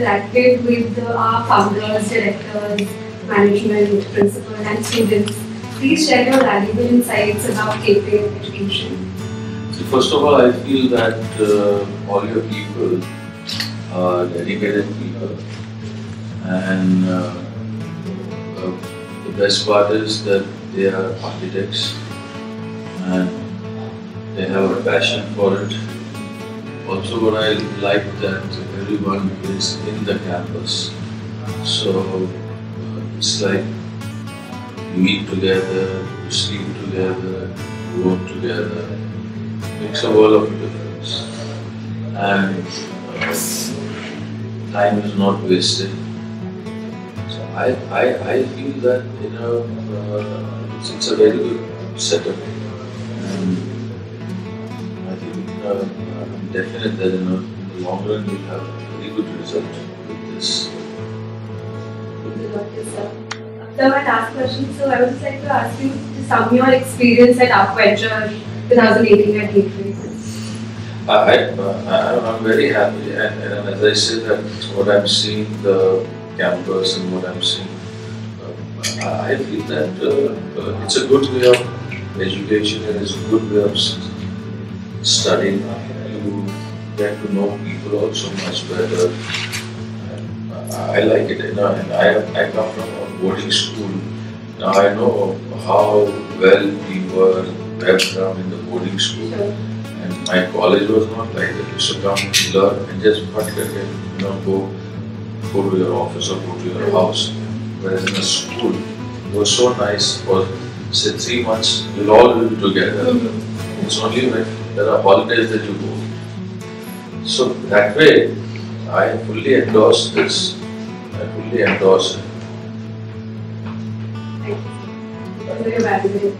interacted with our founders, directors, management, principal and students. Please share your valuable insights about Cafe education. So first of all, I feel that all your people are dedicated people, and the best part is that they are architects and they have a passion for it. Also, what I like that everyone is in the campus, so it's like you eat together, you sleep together, you work together. It makes a world of difference, and time is not wasted. So I feel that it's a very good setup, and I think I'm definite that in the long run we'll have a very good result with this. So my last question, so I would just like to ask you to sum your experience at Archventure 2018 at Gateway. I'm very happy, and as I said, that what I'm seeing, the campus and what I'm seeing, I feel that it's a good way of education and it's a good way of studying. You get to know people also much better. I like it, and I come from a boarding school. Now I know how well we were bred down in the boarding school, and my college was not like that. You used to come and learn and just go to your office or go to your house. Whereas in a school, it was so nice. For say 3 months, we'll all be together. It's only when there are holidays that you go. So that way, I fully endorse this. I fully endorse it. Thank you. Very valuable.